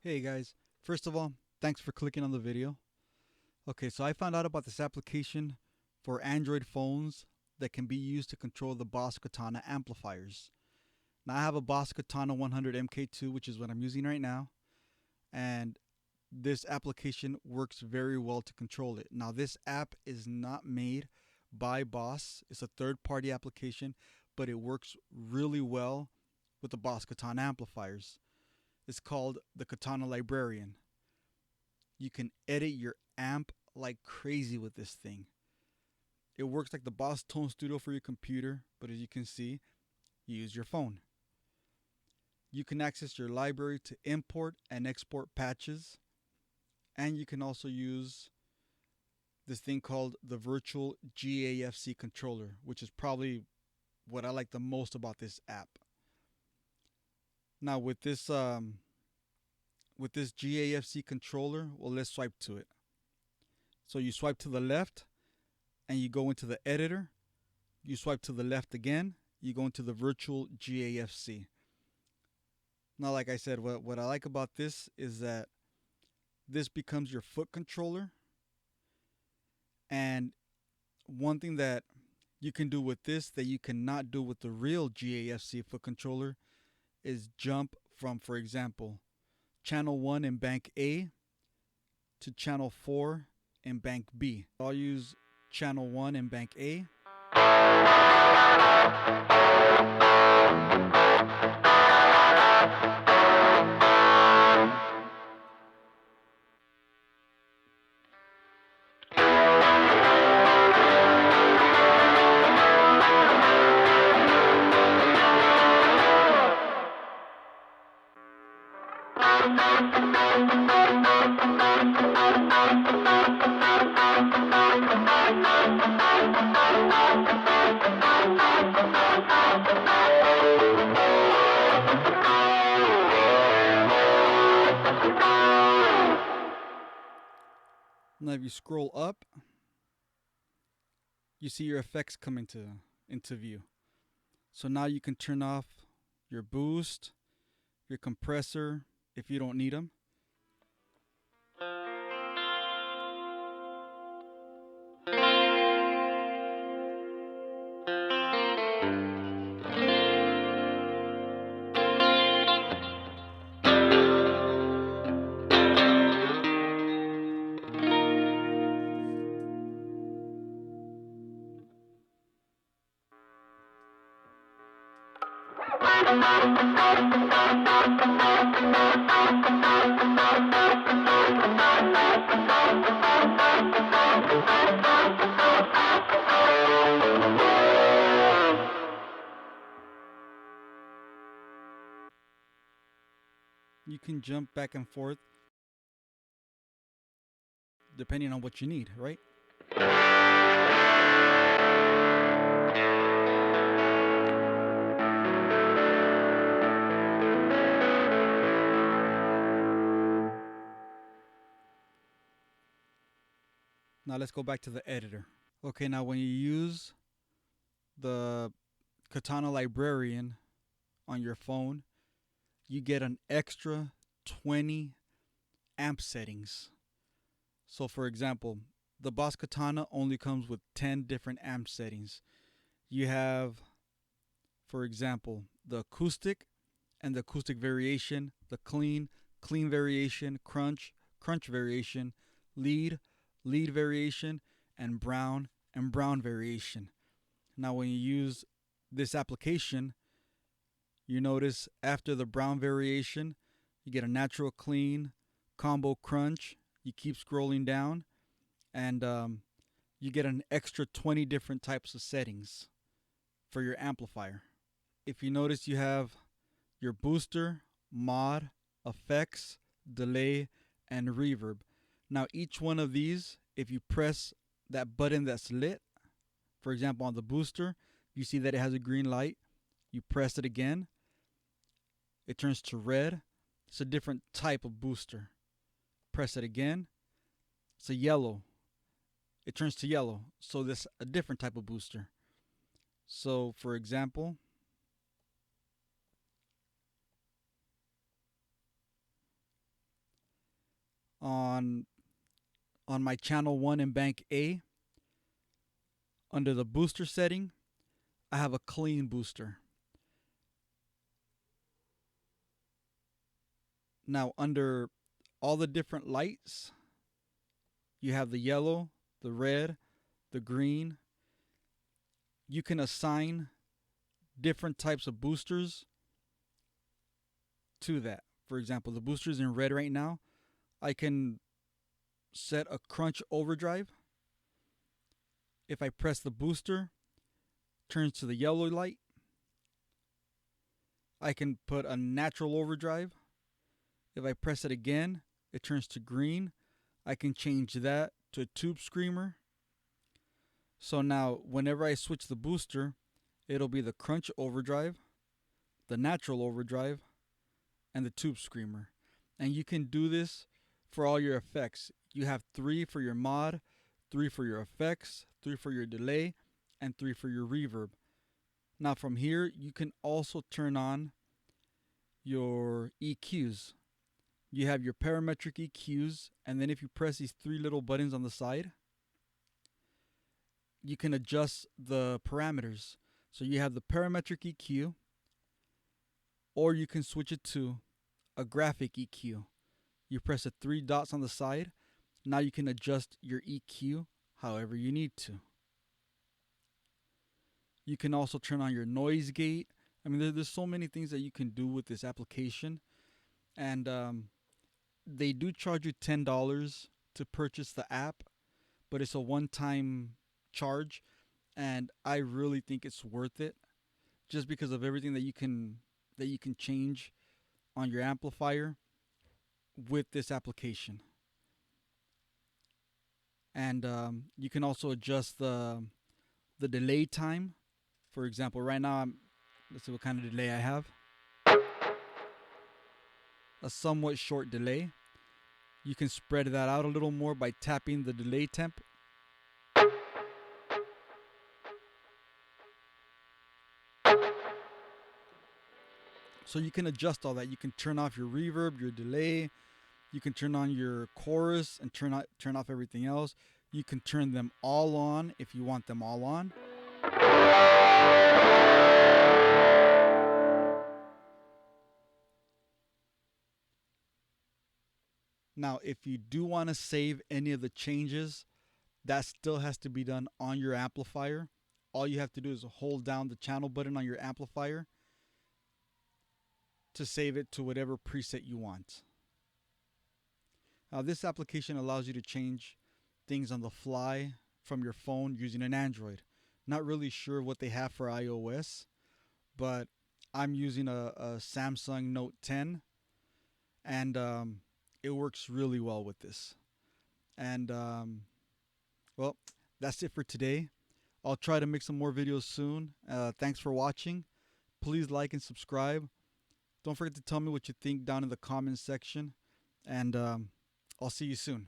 Hey guys, first of all, thanks for clicking on the video. Okay, so I found out about this application for Android phones that can be used to control the Boss Katana amplifiers. Now I have a Boss Katana 100 MK2, which is what I'm using right now, and this application works very well to control it. Now this app is not made by Boss, it's a third-party application, but it works really well with the Boss Katana amplifiers. It's called the Katana Librarian. You can edit your amp like crazy with this thing. It works like the Boss Tone Studio for your computer, but as you can see, you use your phone. You can access your library to import and export patches, and you can also use this thing called the virtual GAFC controller, which is probably what I like the most about this app. Now with this GAFC controller, well, let's swipe to it. So you swipe to the left and you go into the editor. You swipe to the left again, you go into the virtual GAFC. Now, like I said, what I like about this is that this becomes your foot controller. And one thing that you can do with this that you cannot do with the real GAFC foot controller is jump from, for example, channel 1 in bank A to channel 4 in bank B. I'll use channel 1 in bank A. Now if you scroll up, you see your effects come into view. So now you can turn off your boost, your compressor if you don't need them. You can jump back and forth depending on what you need, right? Now let's go back to the editor. Okay, now when you use the Katana Librarian on your phone, you get an extra 20 amp settings. So for example, the Boss Katana only comes with 10 different amp settings. You have, for example, the acoustic and the acoustic variation, the clean variation, crunch variation, lead variation, and brown variation. Now when you use this application, you notice after the brown variation, you get a natural clean, combo crunch. You keep scrolling down, and you get an extra 20 different types of settings for your amplifier. If you notice, you have your booster, mod, effects, delay, and reverb. Now each one of these, if you press that button that's lit, for example on the booster, you see that it has a green light. You press it again, it turns to red. It's a different type of booster. Press it again, it's a yellow. It turns to yellow. So this a different type of booster. So for example, on my channel 1 in bank A, under the booster setting, I have a clean booster. Now under all the different lights, you have the yellow, the red, the green. You can assign different types of boosters to that. For example, the boosters in red right now, I can set a crunch overdrive. If I press the booster, turns to the yellow light. I can put a natural overdrive. If I press it again, it turns to green. I can change that to a tube screamer. So now whenever I switch the booster, it'll be the crunch overdrive, the natural overdrive, and the tube screamer. And you can do this for all your effects. You have 3 for your mod, 3 for your effects, 3 for your delay, and 3 for your reverb. Now from here, you can also turn on your EQs. You have your parametric EQs, and then if you press these 3 little buttons on the side, you can adjust the parameters. So you have the parametric EQ, or you can switch it to a graphic EQ. You press the 3 dots on the side. Now you can adjust your EQ however you need to. You can also turn on your noise gate. I mean, there's so many things that you can do with this application. And they do charge you $10 to purchase the app, but it's a one-time charge. And I really think it's worth it just because of everything that you can change on your amplifier with this application. And you can also adjust the delay time. For example, right now let's see what kind of delay I have. A somewhat short delay. You can spread that out a little more by tapping the delay temp. So you can adjust all that. You can turn off your reverb, your delay. You can turn on your chorus and turn off everything else. You can turn them all on if you want them all on. Now, if you do want to save any of the changes, that still has to be done on your amplifier. All you have to do is hold down the channel button on your amplifier to save it to whatever preset you want. Now, this application allows you to change things on the fly from your phone using an Android. Not really sure what they have for iOS, but I'm using a Samsung Note 10, and it works really well with this. And well, that's it for today. I'll try to make some more videos soon. Thanks for watching. Please like and subscribe. Don't forget to tell me what you think down in the comments section. And I'll see you soon.